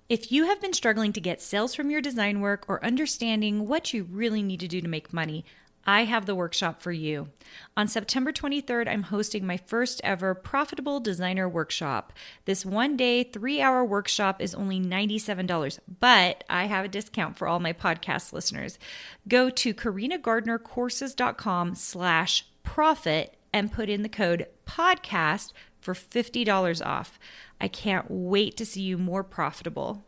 If you have been struggling to get sales from your design work or understanding what you really need to do to make money, I have the workshop for you. On September 23rd, I'm hosting my first ever Profitable Designer Workshop. This 1-day, 3-hour workshop is only $97, but I have a discount for all my podcast listeners. Go to carinagardnercourses.com/profit and put in the code podcast for $50 off. I can't wait to see you more profitable.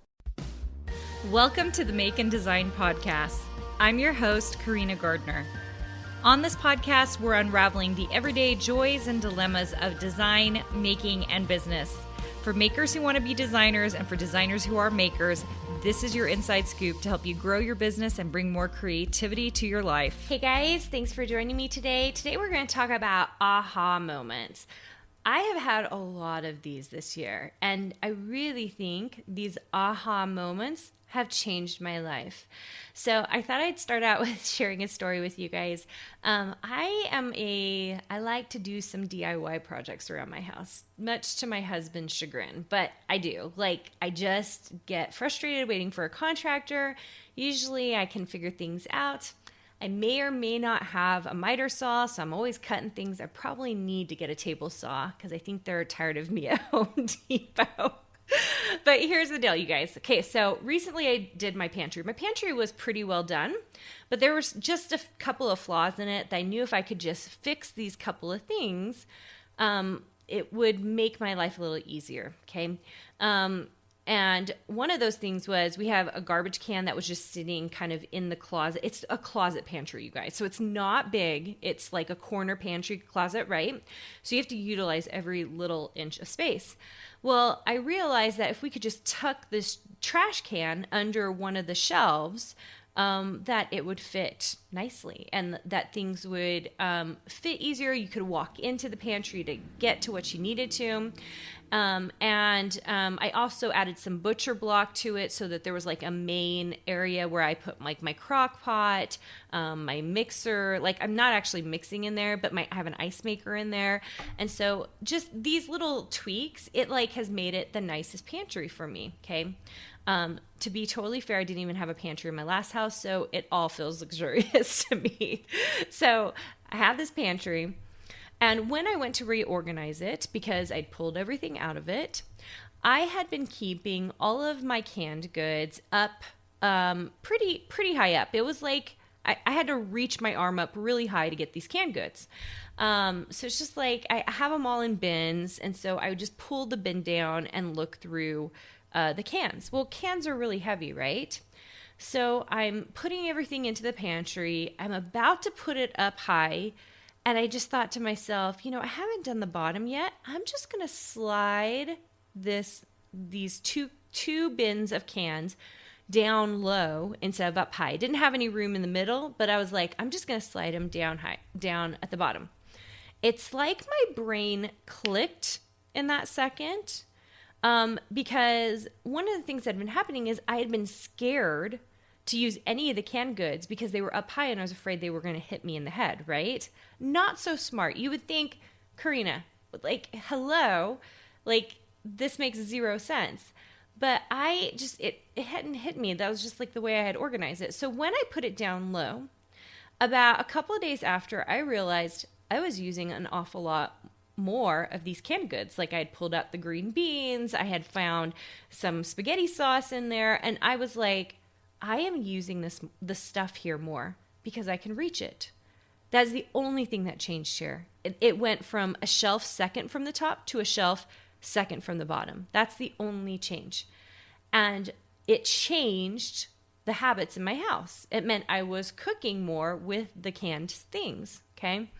Welcome to the Make and Design Podcast. I'm your host, Carina Gardner. On this podcast, we're unraveling the everyday joys and dilemmas of design, making, and business. For makers who want to be designers and for designers who are makers, this is your inside scoop to help you grow your business and bring more creativity to your life. Hey guys, thanks for joining me today. Today we're going to talk about aha moments. I have had a lot of these this year, and I really think these aha moments have changed my life. So I thought I'd start out with sharing a story with you guys. I like to do some DIY projects around my house, much to my husband's chagrin, but I do. I just get frustrated waiting for a contractor. Usually I can figure things out. I may or may not have a miter saw, so I'm always cutting things. I probably need to get a table saw because I think they're tired of me at Home Depot. But here's the deal, you guys. Okay, so recently I did my pantry. My pantry was pretty well done, but there was just a couple of flaws in it that I knew if I could just fix these couple of things, it would make my life a little easier, okay? And one of those things was we have a garbage can that was just sitting kind of in the closet. It's a closet pantry, you guys. So it's not big. It's like a corner pantry closet, right? So you have to utilize every little inch of space. Well, I realized that if we could just tuck this trash can under one of the shelves, that it would fit nicely and that things would fit easier. You could walk into the pantry to get to what you needed to. I also added some butcher block to it so that there was like a main area where I put like my crock pot, my mixer. Like I'm not actually mixing in there, but I have an ice maker in there. And so just these little tweaks, it like has made it the nicest pantry for me. Okay. To be totally fair, I didn't even have a pantry in my last house, so it all feels luxurious to me. So I have this pantry, and when I went to reorganize it, because I'd pulled everything out of it, I had been keeping all of my canned goods up pretty high up. It was like I had to reach my arm up really high to get these canned goods. So it's just like I have them all in bins, and so I would just pull the bin down and look through the cans. Well, cans are really heavy, right? So I'm putting everything into the pantry. I'm about to put it up high. And I just thought to myself, I haven't done the bottom yet. I'm just going to slide these two bins of cans down low instead of up high. I didn't have any room in the middle, but I was like, I'm just going to slide them down at the bottom. It's like my brain clicked in that second. Because one of the things that had been happening is I had been scared to use any of the canned goods because they were up high and I was afraid they were going to hit me in the head, right? Not so smart. You would think, Carina, hello, this makes zero sense. But it hadn't hit me. That was just like the way I had organized it. So when I put it down low, about a couple of days after, I realized I was using an awful lot more of these canned goods. Like I had pulled out the green beans, I had found some spaghetti sauce in there, and I was like, I am using the stuff here more because I can reach it. That's the only thing that changed here. It went from a shelf second from the top to a shelf second from the bottom. That's the only change. And it changed the habits in my house. It meant I was cooking more with the canned things, okay?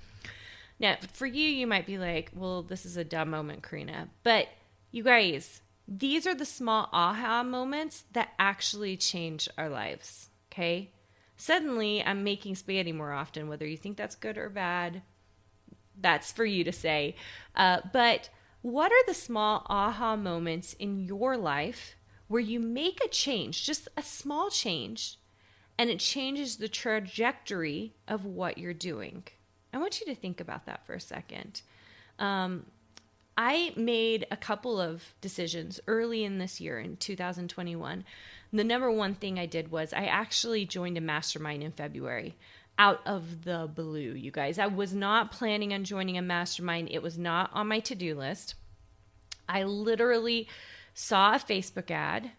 Now, for you might be like, well, this is a dumb moment, Carina. But you guys, these are the small aha moments that actually change our lives, okay? Suddenly, I'm making spaghetti more often. Whether you think that's good or bad, that's for you to say. But what are the small aha moments in your life where you make a change, just a small change, and it changes the trajectory of what you're doing? I want you to think about that for a second. I made a couple of decisions early in this year in 2021. The number one thing I did was I actually joined a mastermind in February out of the blue, you guys. I was not planning on joining a mastermind. It was not on my to-do list. I literally saw a Facebook ad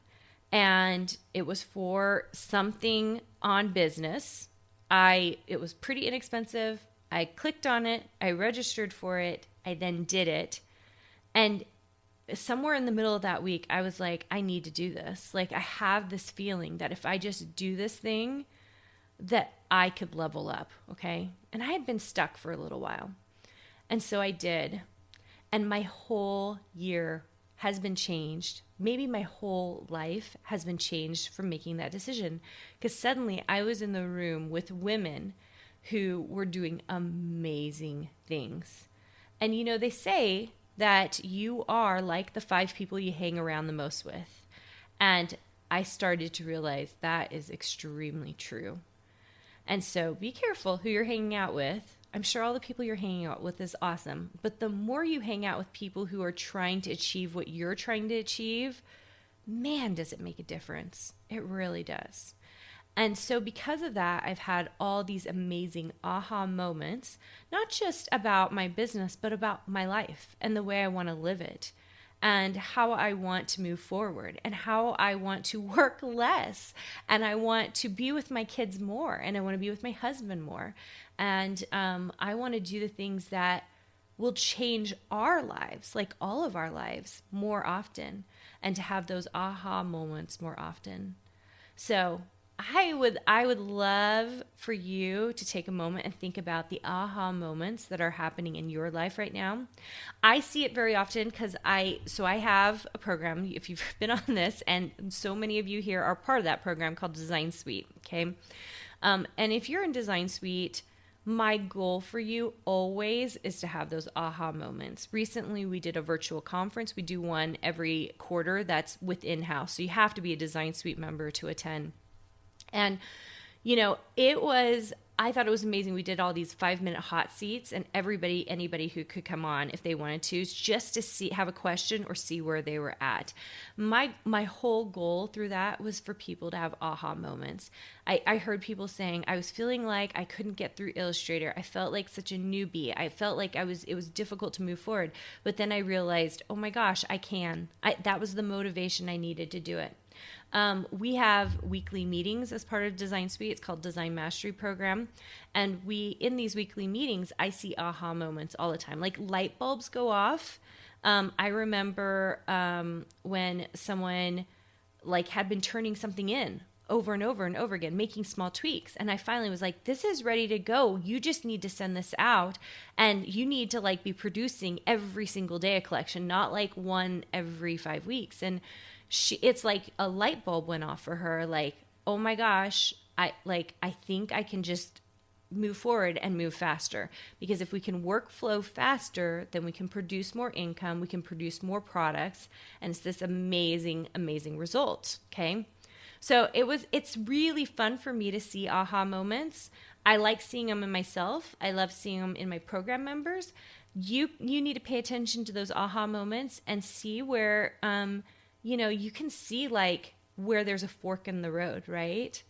and it was for something on business. It was pretty inexpensive. I clicked on it. I registered for it. I then did it. And somewhere in the middle of that week, I was like, I need to do this. Like, I have this feeling that if I just do this thing, that I could level up, okay? And I had been stuck for a little while. And so I did. And my whole year has been changed. Maybe my whole life has been changed from making that decision. Because suddenly I was in the room with women who were doing amazing things. And you know, they say that you are like the 5 people you hang around the most with. And I started to realize that is extremely true. And so be careful who you're hanging out with. I'm sure all the people you're hanging out with is awesome. But the more you hang out with people who are trying to achieve what you're trying to achieve, man, does it make a difference. It really does. And so because of that, I've had all these amazing aha moments, not just about my business, but about my life and the way I want to live it and how I want to move forward and how I want to work less and I want to be with my kids more and I want to be with my husband more. And I want to do the things that will change our lives, like all of our lives, more often and to have those aha moments more often. So I would love for you to take a moment and think about the aha moments that are happening in your life right now. I see it very often because I have a program, if you've been on this, and so many of you here are part of that program called Design Suite, okay? And if you're in Design Suite, my goal for you always is to have those aha moments. Recently, we did a virtual conference. We do one every quarter that's within house. So you have to be a Design Suite member to attend. And, you know, I thought it was amazing. We did all these 5-minute hot seats and anybody who could come on if they wanted to, just to have a question or see where they were at. My whole goal through that was for people to have aha moments. I heard people saying, I was feeling like I couldn't get through Illustrator. I felt like such a newbie. I felt like it was difficult to move forward. But then I realized, oh my gosh, I can. That was the motivation I needed to do it. We have weekly meetings as part of Design Suite. It's called Design Mastery Program. And in these weekly meetings, I see aha moments all the time. Like light bulbs go off. I remember when someone had been turning something in over and over and over again, making small tweaks. And I finally was like, this is ready to go. You just need to send this out. And you need to be producing every single day a collection, not like one every 5 weeks. And it's like a light bulb went off for her. Like, oh my gosh, I think I can just move forward and move faster. Because if we can workflow faster, then we can produce more income, we can produce more products, and it's this amazing, amazing result. Okay. So it's really fun for me to see aha moments. I like seeing them in myself. I love seeing them in my program members. You need to pay attention to those aha moments and see where, you can see where there's a fork in the road, right?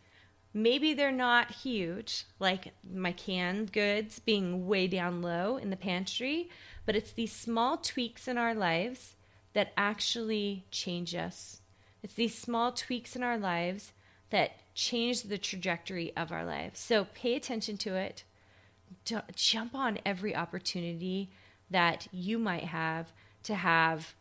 Maybe they're not huge, like my canned goods being way down low in the pantry, but it's these small tweaks in our lives that actually change us. It's these small tweaks in our lives that change the trajectory of our lives. So pay attention to it. Jump on every opportunity that you might have to have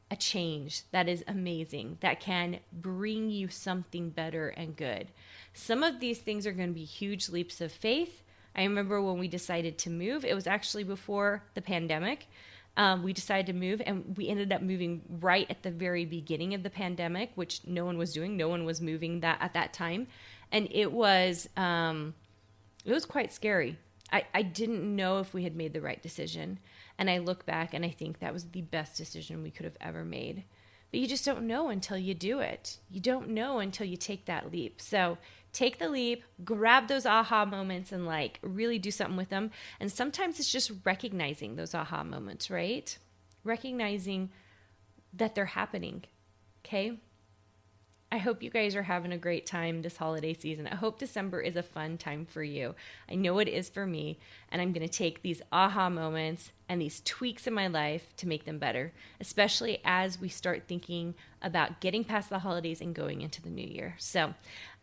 a change that is amazing, that can bring you something better and good. Some of these things are going to be huge leaps of faith. I remember when we decided to move, it was actually before the pandemic. We decided to move, and we ended up moving right at the very beginning of the pandemic, which no one was doing. No one was moving that at that time. And it was quite scary. I didn't know if we had made the right decision. And I look back and I think that was the best decision we could have ever made. But you just don't know until you do it. You don't know until you take that leap. So take the leap, grab those aha moments and really do something with them. And sometimes it's just recognizing those aha moments, right? recognizing that they're happening, okay? I hope you guys are having a great time this holiday season. I hope December is a fun time for you. I know it is for me, and I'm going to take these aha moments and these tweaks in my life to make them better, especially as we start thinking about getting past the holidays and going into the new year. So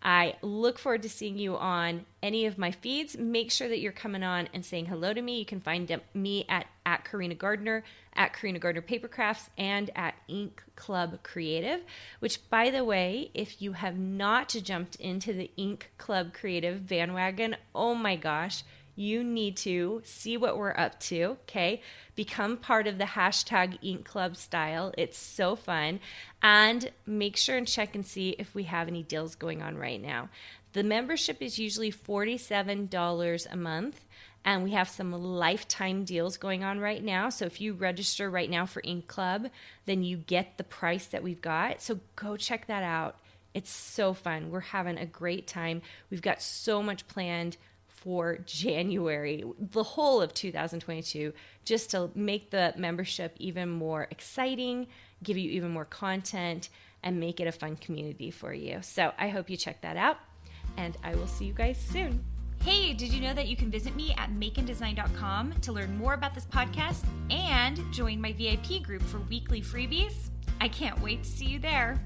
I look forward to seeing you on any of my feeds. Make sure that you're coming on and saying hello to me. You can find me at Carina Gardner, at Carina Gardner Papercrafts, and at Ink Club Creative, which, by the way, if you have not jumped into the Ink Club Creative bandwagon, oh my gosh, you need to see what we're up to, okay? Become part of the hashtag Ink Club style. It's so fun. And make sure and check and see if we have any deals going on right now. The membership is usually $47 a month, and we have some lifetime deals going on right now. So if you register right now for Ink Club, then you get the price that we've got. So go check that out. It's so fun. We're having a great time. We've got so much planned for January, the whole of 2022, just to make the membership even more exciting, give you even more content, and make it a fun community for you. So I hope you check that out, and I will see you guys soon. Hey, did you know that you can visit me at makeanddesign.com to learn more about this podcast and join my VIP group for weekly freebies? I can't wait to see you there.